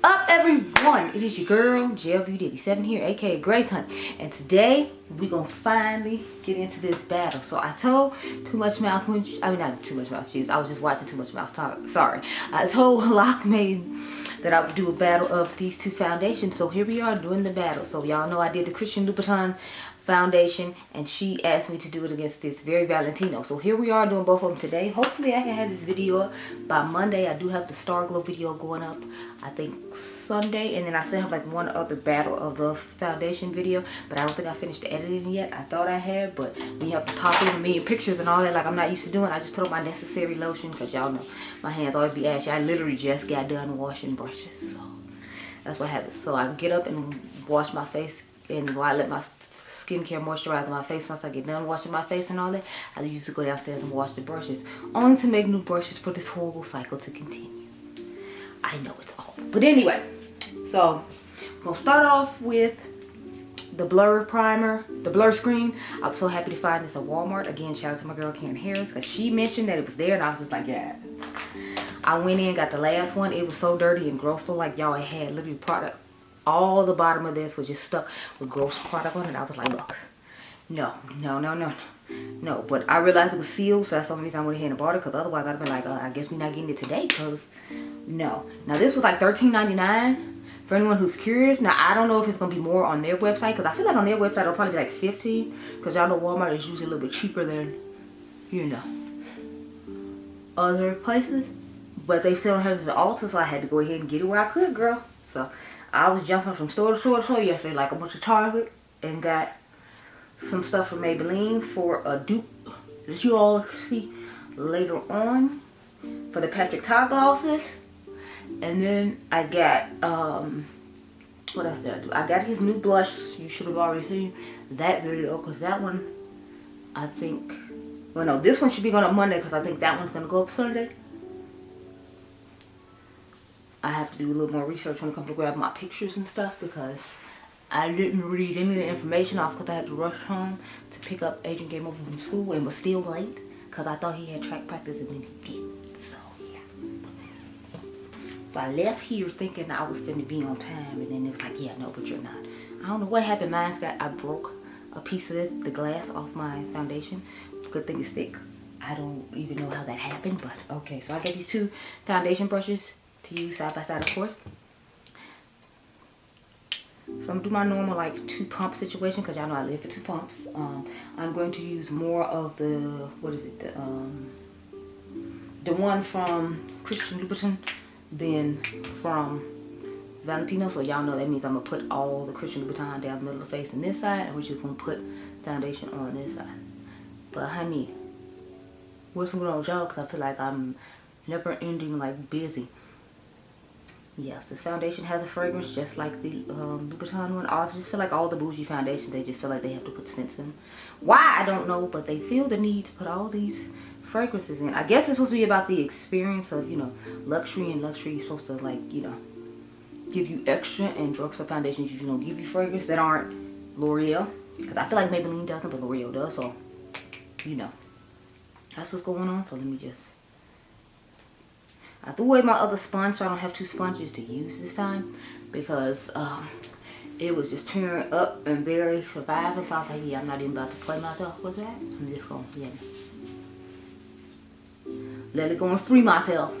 up, everyone? It is your girl GLBeauty 87 here, aka Grace Hunt, and today we're gonna finally get into this battle. So I told Too Much Mouth, not Too Much Mouth, jeez, I was just watching Too Much Mouth talk, sorry. I told Lockmaid that I would do a battle of these two foundations, so here we are doing the battle. So y'all know I did the Christian Louboutin Foundation, and she asked me to do it against this very Valentino. So here we are doing both of them today. Hopefully I can have this video up by Monday. I do have the Star Glow video going up, I think Sunday, and then I still have like one other battle of the foundation video, but I don't think I finished editing yet. I thought I had, but when you have to pop in a million pictures and all that like I'm not used to doing, I just put on my necessary lotion because y'all know my hands always be ashy. I literally just got done washing brushes, so that's what happens. So I get up and wash my face, and while I let my skincare moisturizer my face, once I get done washing my face and all that, I used to go downstairs and wash the brushes, only to make new brushes for this horrible cycle to continue. I know it's awful, but anyway, so we're gonna start off with the blur primer, the blur screen. I'm so happy to find this at Walmart. Again, shout out to my girl Karen Harris, because she mentioned that it was there and I was just like, yeah. I went in, got the last one. It was so dirty and gross, so like y'all, it had literally product. All the bottom of this was just stuck with gross product on it. I was like, look, no. But I realized it was sealed, so that's the only reason I went ahead and bought it, because otherwise I'd have been like, I guess we're not getting it today, because no. Now this was like $13.99 for anyone who's curious. Now I don't know if it's going to be more on their website, because I feel like on their website it'll probably be like $15, because y'all know Walmart is usually a little bit cheaper than, you know, other places. But they still don't have it at the Ulta, so I had to go ahead and get it where I could, girl. So I was jumping from store to store to store yesterday, like I went to Target and got some stuff from Maybelline for a dupe that you all see later on for the Patrick Ta glosses. And then I got, what else did I do? I got his new blush. You should have already seen that video, because that one, I think, well no, this one should be going up Monday, because I think that one's going to go up Sunday. I have to do a little more research when it comes to grab my pictures and stuff, because I didn't read any of the information off because I had to rush home to pick up Adriangameover from school and was still late because I thought he had track practice and then he didn't. So yeah. So I left here thinking I was going to be on time, and then it was like, yeah, no, but you're not. I don't know what happened. I broke a piece of the glass off my foundation. Good thing it's thick. I don't even know how that happened, but okay. So I got these two foundation brushes to use side by side, of course. So I'm gonna do my normal like 2 pump situation, because y'all know I live for 2 pumps. I'm going to use more of the, what is it, the one from Christian Louboutin than from Valentino. So y'all know that means I'm gonna put all the Christian Louboutin down the middle of the face on this side, and we're just gonna put foundation on this side. But honey, what's going on with y'all? Because I feel like I'm never ending like busy. Yes, this foundation has a fragrance just like the Louboutin one. I just feel like all the bougie foundations, they just feel like they have to put scents in. Why, I don't know, but they feel the need to put all these fragrances in. I guess it's supposed to be about the experience of, you know, luxury, and luxury is supposed to, like, you know, give you extra, and drugstore foundations usually don't give you fragrance that aren't L'Oreal. Because I feel like Maybelline doesn't, but L'Oreal does, so, you know, that's what's going on. So let me just, I threw away my other sponge, so I don't have 2 sponges to use this time, because it was just tearing up and barely surviving. So I was like, yeah, I'm not even about to play myself with that. I'm just going to let it go and free myself,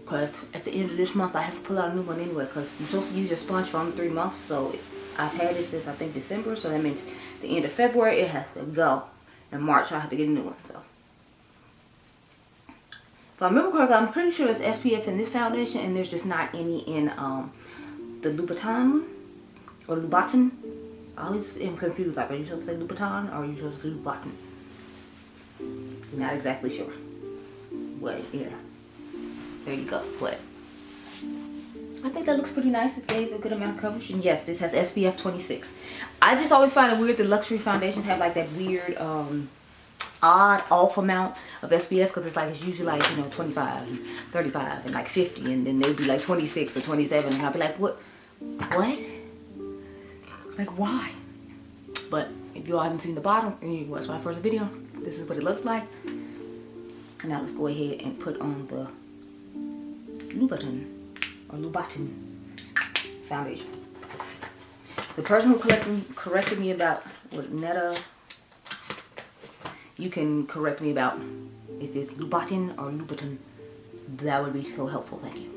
because at the end of this month I have to pull out a new one anyway, because you're supposed to use your sponge for only 3 months. So I've had it since I think December, so that means the end of February it has to go. In March I have to get a new one. So if I remember correctly, I'm pretty sure there's SPF in this foundation, and there's just not any in the Louboutin one, or Louboutin. I always am confused, like, are you supposed to say Louboutin or are you supposed to say Louboutin? Not exactly sure. But yeah, there you go. But I think that looks pretty nice. It gave a good amount of coverage, and yes, this has SPF 26. I just always find it weird that luxury foundations have like that weird odd off amount of SPF, because it's like, it's usually like, you know, 25 and 35 and like 50, and then they'd be like 26 or 27, and I'd be like, what, like, why? But if you all haven't seen the bottom and you watched my first video, this is what it looks like. Now let's go ahead and put on the Louboutin, or Louboutin Foundation. The person who corrected me about what Netta, you can correct me about if it's Louboutin or Louboutin. That would be so helpful. Thank you.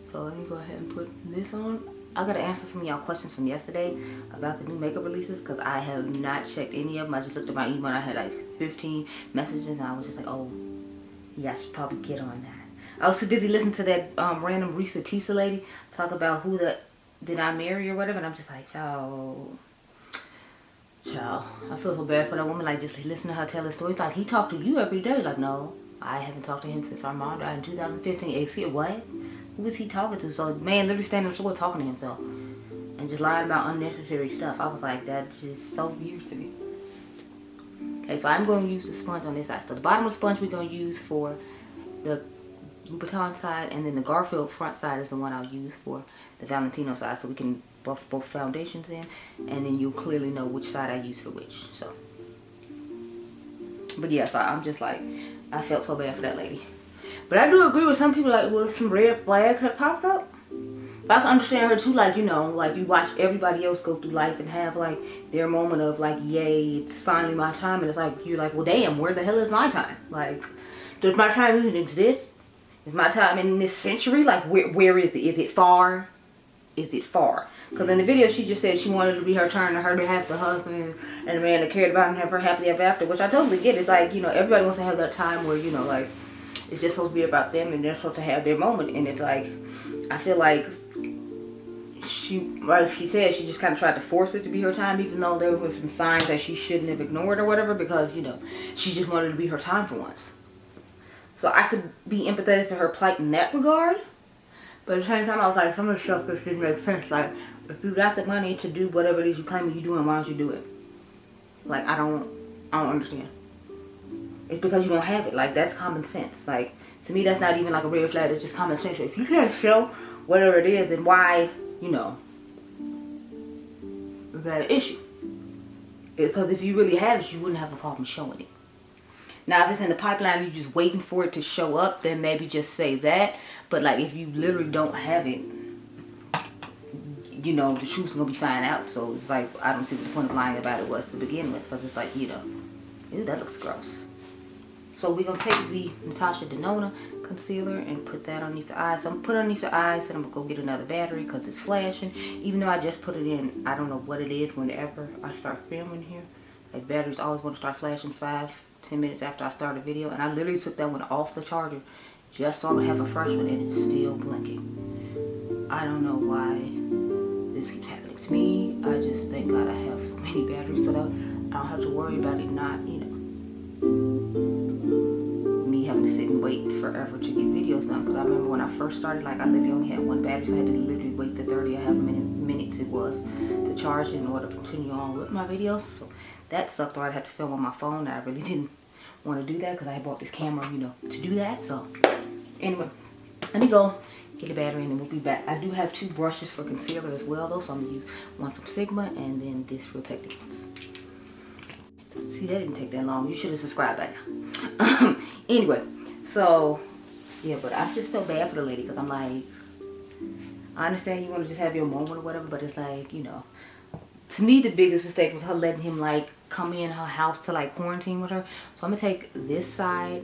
So let me go ahead and put this on. I gotta answer some of y'all questions from yesterday about the new makeup releases because I have not checked any of them. I just looked at my email and I had like 15 messages and I was just like, oh, yeah, I should probably get on that. I was too busy listening to that random Risa Tisa lady talk about Huda did I marry or whatever, and I'm just like, child, I feel so bad for that woman. Like, just listen to her tell his stories. Like, he talked to you every day. Like, no, I haven't talked to him since our mom died in 2015. Excuse what? Who was he talking to? So, man, literally standing in the floor talking to himself and just lying about unnecessary stuff. I was like, that's just so weird to me. Okay, so I'm going to use the sponge on this side. So the bottom of the sponge we're going to use for the Louboutin side, and then the Garfield front side is the one I'll use for the Valentino side, so we can buff both foundations in, and then you'll clearly know which side I use for which. So, but yeah, so I'm just like, I felt so bad for that lady. But I do agree with some people, like, with some red flags that popped up. But I can understand her too, like, you know, like you watch everybody else go through life and have like their moment of like, yay, it's finally my time, and it's like, you're like, well damn, where the hell is my time? Like, does my time even exist? Is my time in this century? Like, where is it? Is it far? Is it far? Because in the video she just said she wanted it to be her turn, and her to have the husband and the man that cared about and have her happily ever after, which I totally get. It's like, you know, everybody wants to have that time where, you know, like, it's just supposed to be about them and they're supposed to have their moment. And it's like, I feel like like she said, she just kind of tried to force it to be her time, even though there were some signs that she shouldn't have ignored or whatever, because, you know, she just wanted it to be her time for once. So I could be empathetic to her plight in that regard, but at the same time I was like, some of the stuff just didn't make sense. Like, if you got the money to do whatever it is you claim you're doing, why don't you do it? Like, I don't understand. It's because you don't have it. Like, that's common sense. Like, to me, that's not even like a red flag. It's just common sense. If you can't show whatever it is, then why, you know, is that an issue? Because if you really had it, you wouldn't have a problem showing it. Now, if it's in the pipeline and you're just waiting for it to show up, then maybe just say that. But, like, if you literally don't have it, you know, the truth's going to be finding out. So, it's like, I don't see what the point of lying about it was to begin with. Because it's like, you know, ew, that looks gross. So, we're going to take the Natasha Denona concealer and put that underneath the eyes. So, I'm going to put it underneath the eyes, and I'm going to go get another battery because it's flashing. Even though I just put it in, I don't know what it is whenever I start filming here. Like, batteries always want to start flashing 5-10 minutes after I start a video, and I literally took that one off the charger just so I would have a fresh one, and it's still blinking. I don't know why this keeps happening to me. I just thank God I have so many batteries so that I don't have to worry about it not, you know, me having to sit and wait forever to get videos done. Because I remember when I first started, like, I literally only had one battery, so I had to literally wait the 30 or however many minutes it was to charge it in order to continue on with my videos. So that sucked, or I'd have to film on my phone. I really didn't want to do that because I bought this camera, you know, to do that. So anyway, let me go get a battery and then we'll be back. I do have 2 brushes for concealer as well though, so I'm gonna use one from Sigma and then this Real Techniques. See, that didn't take that long. You should have subscribed by now. Anyway, so yeah, but I just felt bad for the lady because I'm like, I understand you want to just have your moment or whatever, but it's like, you know, to me the biggest mistake was her letting him like come in her house to like quarantine with her. So I'm gonna take this side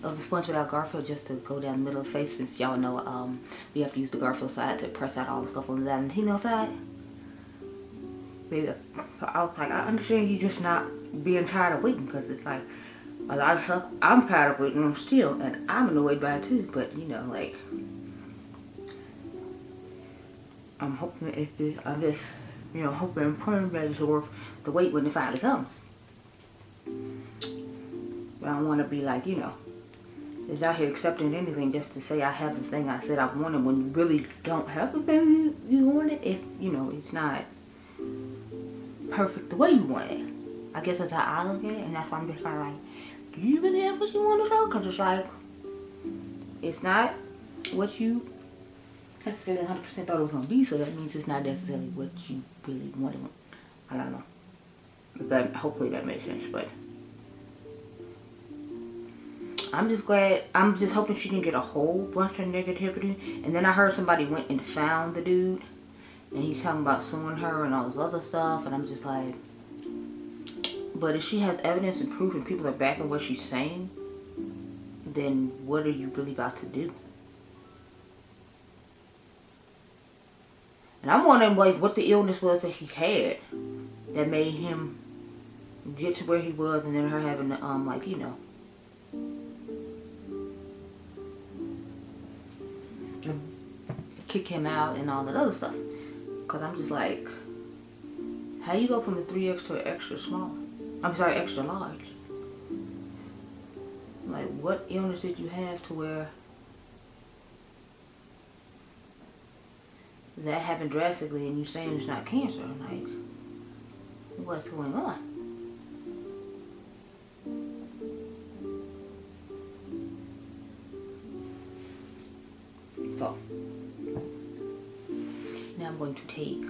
of the sponge without Garfield just to go down the middle of the face, since y'all know we have to use the Garfield side to press out all the stuff on the Valentino side. Baby, so I was like, I understand you just not being tired of waiting, because it's like a lot of stuff I'm tired of waiting on still, and I'm annoyed by it too. But you know, like, I'm hoping I'm just, you know, hoping and praying that it's worth the wait when it finally comes. But I don't want to be like, you know, just out here accepting anything just to say I have the thing I said I wanted when you really don't have the thing you wanted. If, you know, it's not perfect the way you want it. I guess that's how I look at it, and that's why I'm just kind of like, do you really have what you want to know? Because it's like, it's not what you necessarily 100% thought it was going to be, so that means it's not necessarily what you really wanted. I don't know. But hopefully that makes sense, but I'm just glad. I'm just hoping she can get a whole bunch of negativity. And then I heard somebody went and found the dude, and he's talking about suing her and all this other stuff. And I'm just like, but if she has evidence and proof and people are backing what she's saying, then what are you really about to do? And I'm wondering like what the illness was that he had that made him get to where he was, and then her having to like, you know, kick him out and all that other stuff. Cause I'm just like, how you go from a 3X to an extra small? I'm sorry, extra large. Like, what illness did you have to where that happened drastically and you saying it's not cancer? Like, what's going on? So, now I'm going to take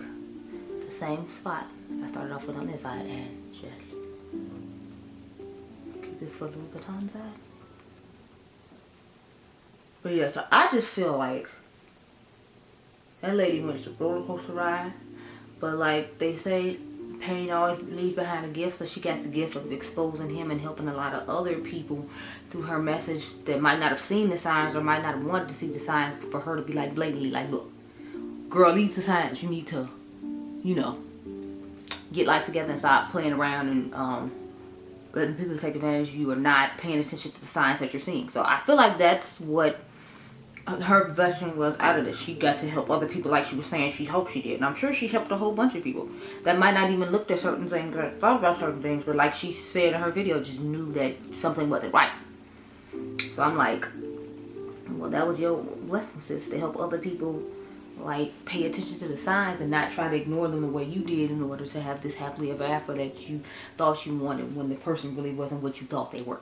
the same spot I started off with on this side and just keep this for the Louboutin side. But yeah, so I just feel like that lady went to roller coaster ride, but like they say, pain always leaves behind a gift. So she got the gift of exposing him and helping a lot of other people through her message that might not have seen the signs or might not have wanted to see the signs, for her to be like blatantly like, look, girl, these are signs. You need to, you know, get life together and stop playing around and letting people take advantage of you or not paying attention to the signs that you're seeing. So I feel like that's what her blessing was out of this. She got to help other people, like she was saying she hoped she did. And I'm sure she helped a whole bunch of people that might not even looked at certain things or thought about certain things, but like she said in her video, just knew that something wasn't right. So I'm like, well, that was your blessing, sis, to help other people like pay attention to the signs and not try to ignore them the way you did in order to have this happily ever after that you thought you wanted when the person really wasn't what you thought they were.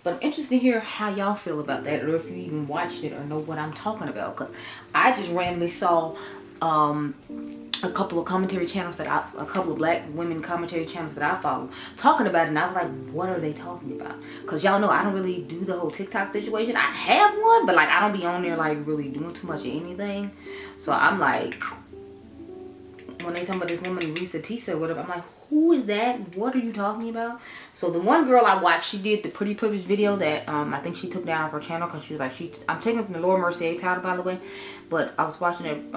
But I'm interested to hear how y'all feel about that, or if you even watched it or know what I'm talking about. Because I just randomly saw a couple of commentary channels that a couple of black women commentary channels that I follow talking about it, and I was like, what are they talking about? Because y'all know I don't really do the whole TikTok situation. I have one, but like I don't be on there like really doing too much of anything. So I'm like, when they talk about this woman Risa Tisa or whatever, I'm like, who is that? What are you talking about? So the one girl I watched, she did the Pretty Privilege video that I think she took down off her channel because she was like, I'm taking from the Laura Mercier powder, by the way, but I was watching it.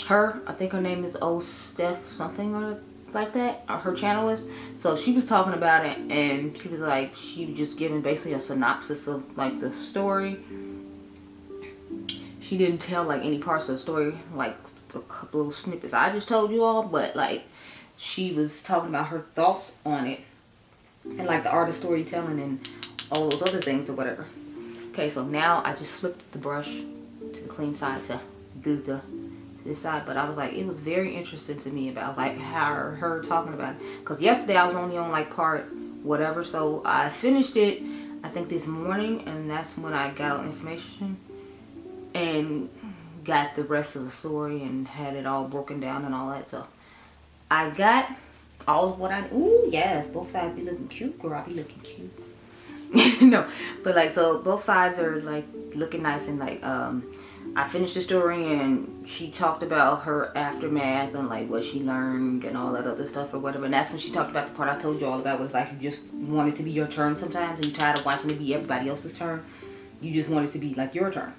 Her, I think her name is Steph something or like that, or her channel is. So she was talking about it, and she was like, she was just giving basically a synopsis of like the story. She didn't tell like any parts of the story, like a couple of snippets I just told you all, but like she was talking about her thoughts on it and like the art of storytelling and all those other things or whatever. Okay, so now I just flipped the brush to the clean side to do this side, but I was like, it was very interesting to me about like how her talking about it, because yesterday I was only on like part whatever, so I finished it I think this morning, and that's when I got all the information and got the rest of the story and had it all broken down and all that. So I got all of what I, ooh yes, both sides be looking cute, girl. I be looking cute. No, but like, so both sides are like looking nice, and like I finished the story and she talked about her aftermath and like what she learned and all that other stuff or whatever. And that's when she talked about the part I told you all about, was like you just want it to be your turn sometimes and you're tired of watching it be everybody else's turn. You just want it to be like your turn.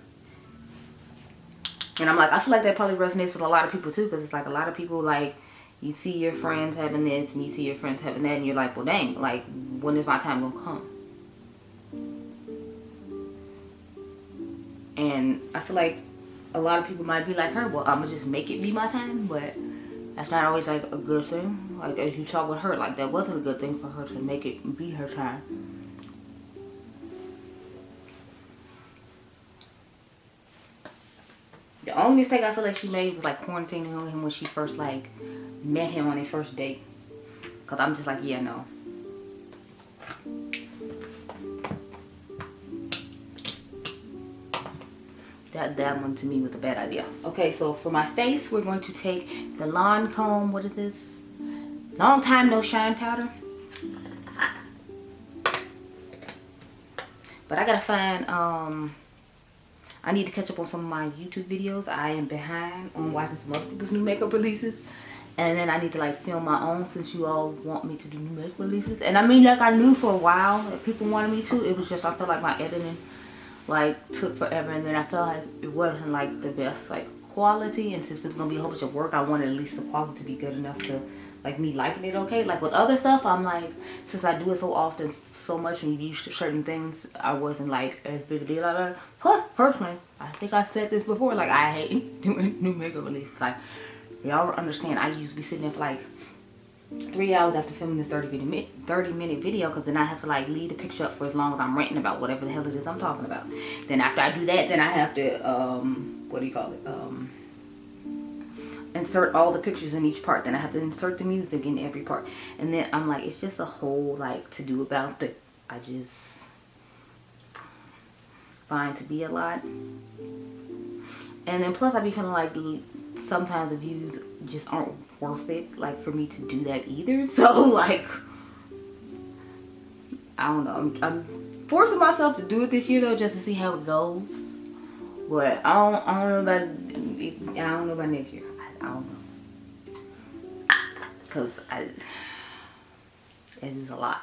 And I'm like, I feel like that probably resonates with a lot of people too, because it's like a lot of people, like, you see your friends having this and you see your friends having that, and you're like, well dang, like, when is my time gonna come? And I feel like a lot of people might be like her, well, I'm gonna just make it be my time, but that's not always like a good thing. Like, as you saw with her, like, that wasn't a good thing for her to make it be her time. The only mistake I feel like she made was like quarantining him when she first like met him on their first date. Cause I'm just like, yeah, no. That one to me was a bad idea. Okay, so for my face, we're going to take the Lancome, what is this? Long time no shine powder. But I gotta find, I need to catch up on some of my YouTube videos. I am behind on watching some other people's new makeup releases. And then I need to like film my own since you all want me to do new makeup releases. And I mean, like I knew for a while that people wanted me to. It was just, I felt like my editing like took forever. And then I felt like it wasn't like the best like quality. And since it was going to be a whole bunch of work, I wanted at least the quality to be good enough to like me liking it okay. Like with other stuff, I'm like, since I do it so often, so much and used to certain things, I wasn't like as big a deal about it. Plus, personally, I think I've said this before, like I hate doing new makeup releases. Like, y'all understand, I used to be sitting there for like 3 hours after filming this 30 minute video, because then I have to like leave the picture up for as long as I'm ranting about whatever the hell it is I'm talking about. Then after I do that, then I have to what do you call it, insert all the pictures in each part. Then I have to insert the music in every part. And then I'm like, it's just a whole like to do about that I just find to be a lot. And then plus I be feeling like sometimes the views just aren't worth it like for me to do that either. So like, I don't know, I'm forcing myself to do it this year though, just to see how it goes. But I don't know about next year. I don't know, because it is a lot.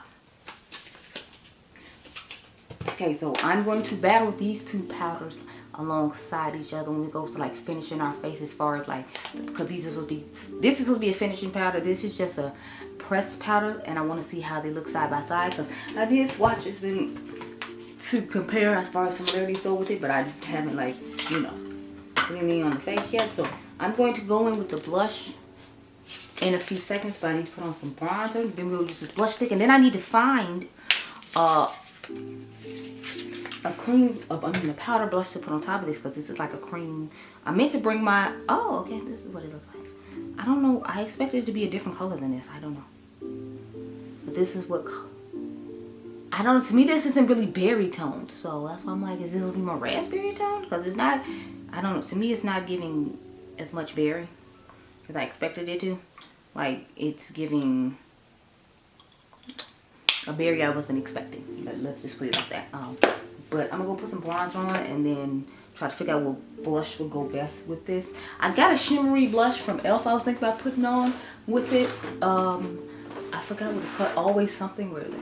Okay, so I'm going to battle these two powders alongside each other when we go to like finishing our face, as far as like, because this is supposed to be a finishing powder. This is just a pressed powder, and I want to see how they look side by side, because I did swatches to compare as far as similarities go with it, but I haven't like, you know, cleaning on the face yet. So I'm going to go in with the blush in a few seconds, but I need to put on some bronzer. Then we'll use this blush stick, and then I need to find a cream, a powder blush to put on top of this, because this is like a cream. I meant to bring my, oh, okay, this is what it looks like. I don't know, I expected it to be a different color than this. I don't know. But this is what, I don't know, to me this isn't really berry toned. So that's why I'm like, is this a little more raspberry toned? Because it's not, I don't know, to me it's not giving as much berry as I expected it to. Like, it's giving a berry I wasn't expecting. Let's just put it like that. But I'm gonna go put some bronzer on and then try to figure out what blush will go best with this. I got a shimmery blush from e.l.f. I was thinking about putting on with it. I forgot what it's called. Always something, really.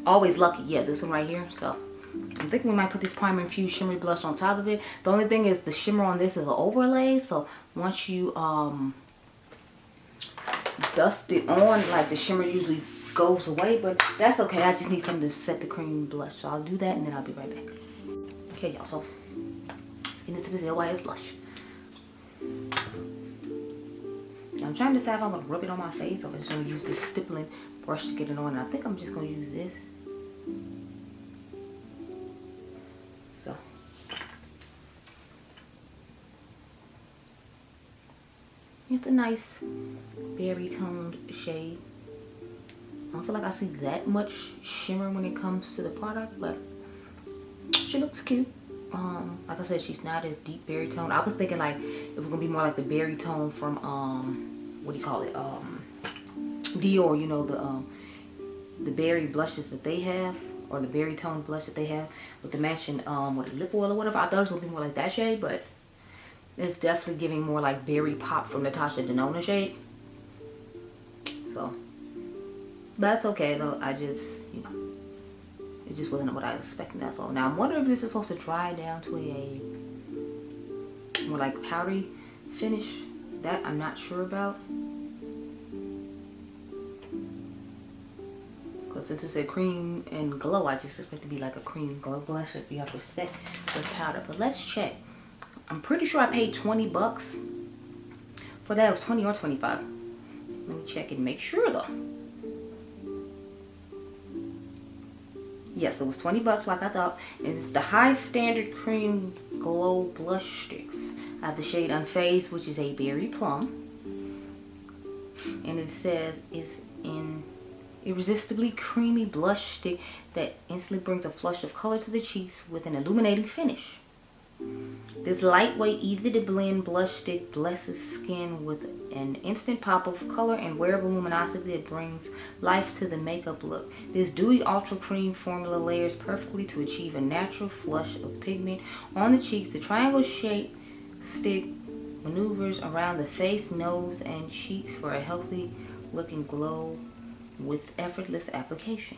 Always Lucky. Yeah, this one right here. So I'm thinking we might put this primer infused shimmery blush on top of it. The only thing is the shimmer on this is an overlay. So once you dust it on, like the shimmer usually goes away, but that's okay. I just need something to set the cream blush. So I'll do that and then I'll be right back. Okay, y'all, so let's get into this LYS blush. I'm trying to decide if I'm gonna rub it on my face or if I'm just gonna use this stippling brush to get it on. And I think I'm just gonna use this. So it's a nice berry toned shade. I don't feel like I see that much shimmer when it comes to the product, but she looks cute. Like I said, she's not as deep berry tone. I was thinking like it was gonna be more like the berry tone from what do you call it? Dior, you know, the berry blushes that they have, or the berry tone blush that they have with the matching with the lip oil or whatever. I thought it was gonna be more like that shade, but it's definitely giving more like berry pop from Natasha Denona shade. So that's okay though. I just, you know, it just wasn't what I was expecting, that's all. Now I'm wondering if this is supposed to dry down to a more like powdery finish. That I'm not sure about. Because since it's a cream and glow, I just expect it to be like a cream glow blush if you have to set with powder. But let's check. I'm pretty sure I paid 20 bucks for that. It was 20 or 25. Let me check and make sure though. Yes, it was 20 bucks like I thought. And it's the High Standard Cream Glow Blush Sticks. I have the shade Unfazed, which is a berry plum. And it says it's an irresistibly creamy blush stick that instantly brings a flush of color to the cheeks with an illuminating finish. This lightweight, easy to blend blush stick blesses skin with an instant pop of color and wearable luminosity that brings life to the makeup look. This dewy ultra cream formula layers perfectly to achieve a natural flush of pigment on the cheeks. The triangle shape stick maneuvers around the face, nose, and cheeks for a healthy looking glow with effortless application.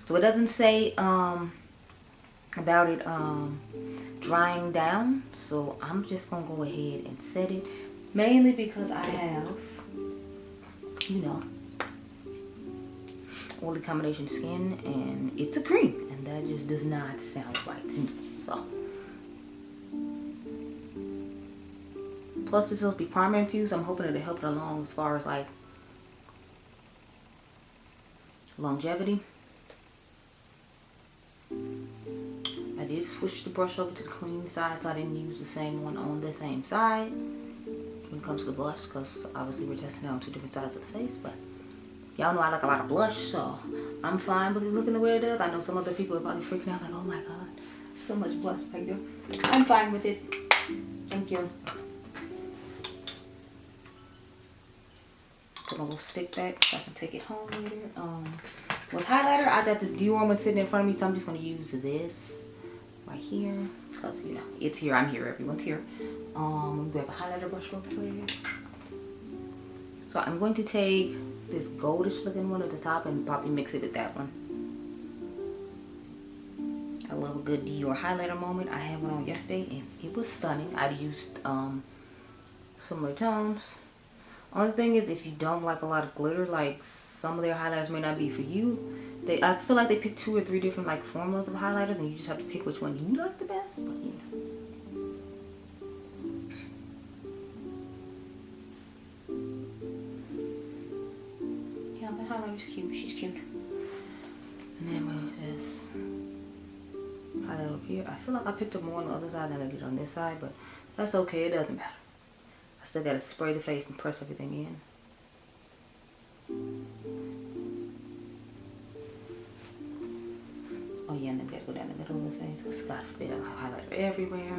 So it doesn't say about it drying down, so I'm just gonna go ahead and set it, mainly because I have, you know, oily combination skin and it's a cream, and that just does not sound right to me. So plus this will be primer infused, so I'm hoping it'll help it along as far as like longevity. I did switch the brush over to the clean side, so I didn't use the same one on the same side when it comes to the blush, because obviously we're testing it on two different sides of the face. But y'all know I like a lot of blush, so I'm fine with it looking the way it does. I know some other people are probably freaking out like, oh my god, so much blush. Like, I'm fine with it. Thank you. Put my little stick back so I can take it home later. With highlighter, I got this Dior one sitting in front of me, so I'm just going to use this right here, because, you know, it's here, I'm here, everyone's here. Let me grab a highlighter brush real quick. So I'm going to take this goldish looking one at the top and probably mix it with that one. I love a good Dior highlighter moment. I had one on yesterday and it was stunning. I've used similar tones. Only thing is, if you don't like a lot of glitter, like some of their highlighters may not be for you. I feel like they pick 2 or 3 different like formulas of highlighters, and you just have to pick which one you like the best. But you know. Yeah, the highlighter's cute. She's cute. And then we'll just highlight over here. I feel like I picked up more on the other side than I did on this side, but that's okay. It doesn't matter. I still gotta spray the face and press everything in. Oh yeah, and then we gotta go down the middle of the face, because God forbid I have highlighter everywhere.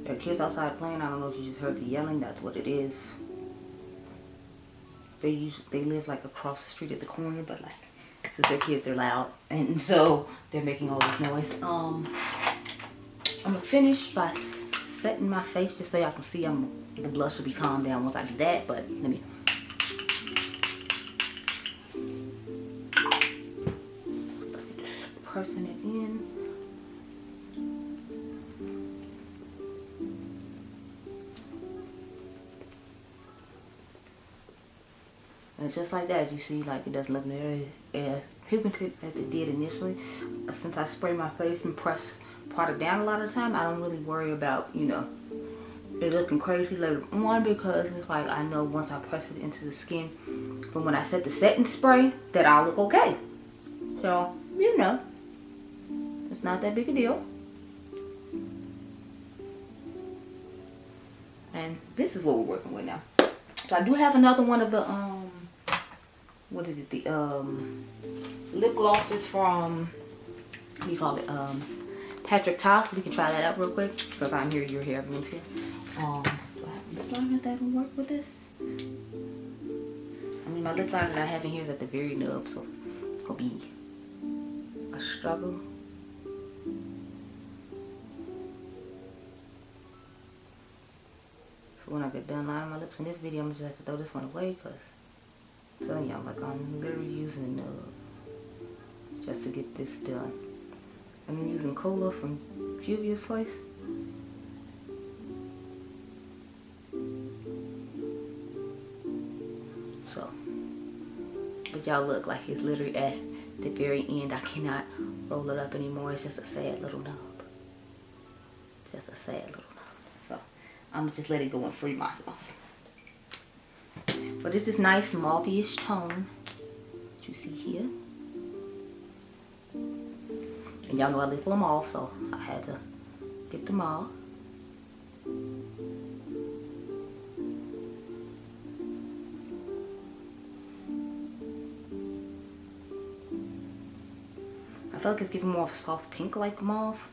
There are kids outside playing. I don't know if you just heard the yelling. That's what it is. They live like across the street at the corner, but like, since they're kids, they're loud, and so they're making all this noise. I'm gonna finish by setting my face just so y'all can see the blush will be calmed down once I do that. But let me. Pressing it in. And just like that, as you see, like it doesn't look very pigmented as it did initially. Since I spray my face and press product down a lot of the time, I don't really worry about, you know, it looking crazy later on, because it's like I know once I press it into the skin, from when I set the setting spray, that I'll look okay. So, you know, it's not that big a deal. And this is what we're working with now. So I do have another one of the what is it, the lip glosses from, what do you call it, Patrick Ta. We can try that out real quick, because I'm here, you're here, everyone's here. Do I have a lip liner that will work with this? I mean, my lip liner that I have in here is at the very nub, so it's gonna be a struggle. So when I get done lining my lips in this video, I'm just have to throw this one away, because I'm telling y'all, like, I'm literally using a nub just to get this done. I'm using Cola from Juvia's place. So, but y'all look, like it's literally at the very end. I cannot roll it up anymore. It's just a sad little nub. Just a sad little nub. So, I'm gonna just let it go and free myself. But this is nice mauve-ish tone that you see here. And y'all know I live for them off, so I had to get them all. feel like it's giving more of a soft pink like mauve,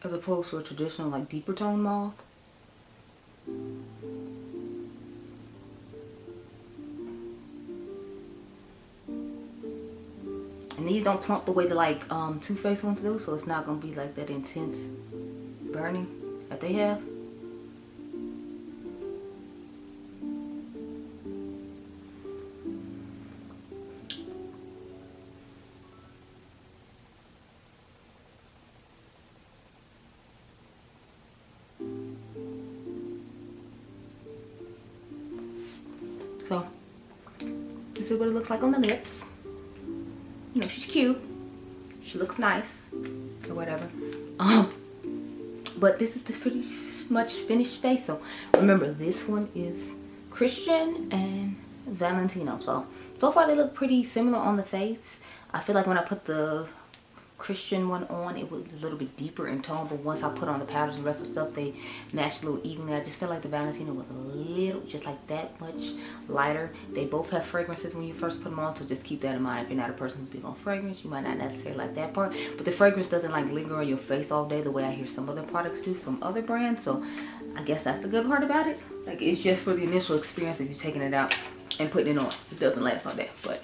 as opposed to a traditional like deeper tone mauve. And these don't plump the way the like Too Faced ones do, so it's not gonna be like that intense burning that they have. So this is what it looks like on the lips. You know, she's cute, she looks nice or whatever, but this is the pretty much finished face. So remember, this one is Christian and Valentino, so far they look pretty similar on the face. I feel like when I put the Christian one on, it was a little bit deeper in tone, but once I put on the powders and the rest of the stuff, they matched a little evenly. I just feel like the Valentino was a little, just like that much lighter. They both have fragrances when you first put them on, so just keep that in mind. If you're not a person who's big on fragrance, you might not necessarily like that part, but the fragrance doesn't like linger on your face all day the way I hear some other products do from other brands. So I guess that's the good part about it. Like, it's just for the initial experience of you taking it out and putting it on. It doesn't last all day. But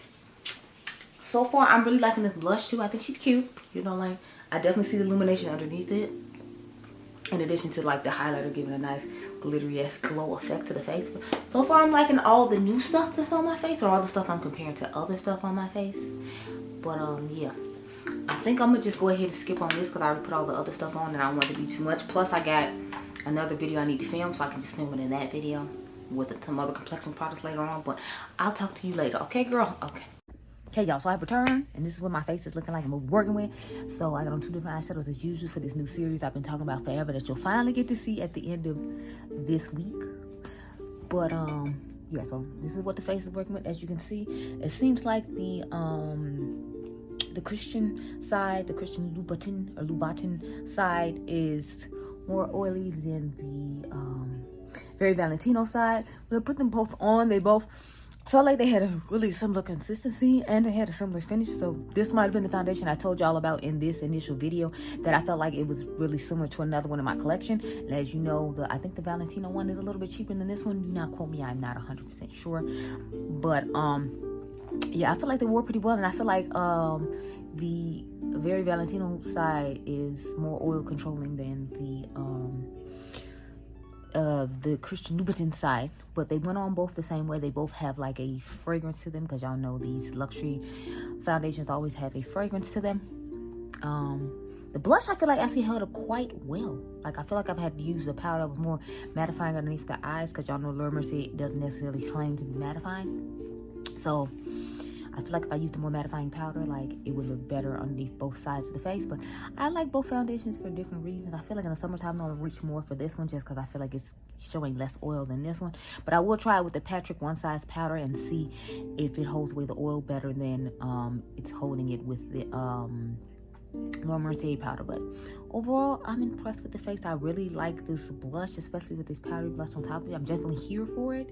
so far, I'm really liking this blush too. I think she's cute. You know, like, I definitely see the illumination underneath it, in addition to like the highlighter giving a nice glittery-ass glow effect to the face. But so far, I'm liking all the new stuff that's on my face, or all the stuff I'm comparing to other stuff on my face. But yeah, I think I'm gonna just go ahead and skip on this because I already put all the other stuff on and I don't want it to be too much. Plus, I got another video I need to film, so I can just film it in that video with some other complexion products later on. But I'll talk to you later. Okay, girl? Okay. Okay, y'all, so I've returned, and this is what my face is looking like I'm working with. So I got on 2 different eyeshadows as usual for this new series I've been talking about forever that you'll finally get to see at the end of this week. But yeah, so this is what the face is working with. As you can see, it seems like the Christian side, the Christian Louboutin side is more oily than the Very Valentino side. But I put them both on, they both felt like they had a really similar consistency and they had a similar finish. So this might have been the foundation I told y'all about in this initial video, that I felt like it was really similar to another one in my collection. And as you know, I think the Valentino one is a little bit cheaper than this one. Do not quote me, I'm not 100% sure. But yeah, I feel like they wore pretty well, and I feel like the Very Valentino side is more oil controlling than the Christian Louboutin side, but they went on both the same way. They both have like a fragrance to them, because y'all know these luxury foundations always have a fragrance to them. The blush I feel like actually held up quite well. Like, I feel like I've had to use the powder with more mattifying underneath the eyes, because y'all know Mercier doesn't necessarily claim to be mattifying. So I feel like if I used a more mattifying powder, like, it would look better underneath both sides of the face. But I like both foundations for different reasons. I feel like in the summertime, I'm going to reach more for this one, just because I feel like it's showing less oil than this one. But I will try it with the Patrick One Size powder and see if it holds away the oil better than it's holding it with the Mercier powder. But overall, I'm impressed with the face. I really like this blush, especially with this powdery blush on top of it. I'm definitely here for it.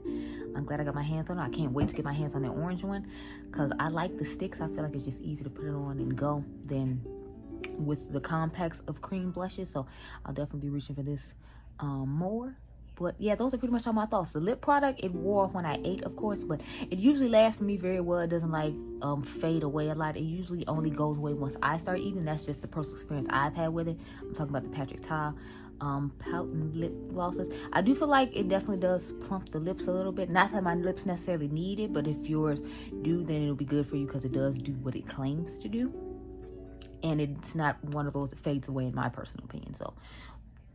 I'm glad I got my hands on it. I can't wait to get my hands on that orange one, because I like the sticks. I feel like it's just easy to put it on and go than with the compacts of cream blushes. So I'll definitely be reaching for this more. But yeah, those are pretty much all my thoughts. The lip product, it wore off when I ate, of course, but it usually lasts for me very well. It doesn't like fade away a lot. It usually only goes away once I start eating. That's just the personal experience I've had with it. I'm talking about the Patrick Ta Pout and lip glosses. I do feel like it definitely does plump the lips a little bit. Not that my lips necessarily need it, but if yours do, then it'll be good for you, because it does do what it claims to do. And it's not one of those that fades away, in my personal opinion. So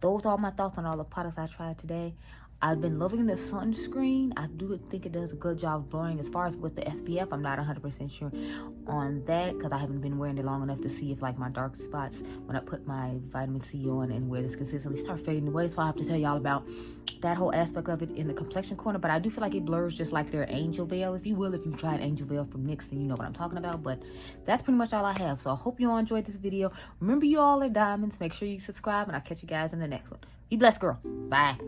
those are my thoughts on all the products I tried today. I've been loving the sunscreen. I do think it does a good job blurring. As far as with the SPF, I'm not 100% sure on that, because I haven't been wearing it long enough to see if like my dark spots, when I put my vitamin C on and wear this consistently, start fading away. So I have to tell y'all about that whole aspect of it in the complexion corner. But I do feel like it blurs just like their Angel Veil, if you will. If you've tried Angel Veil from NYX, then you know what I'm talking about. But that's pretty much all I have. So I hope you all enjoyed this video. Remember, you all are diamonds. Make sure you subscribe, and I'll catch you guys in the next one. Be blessed, girl. Bye.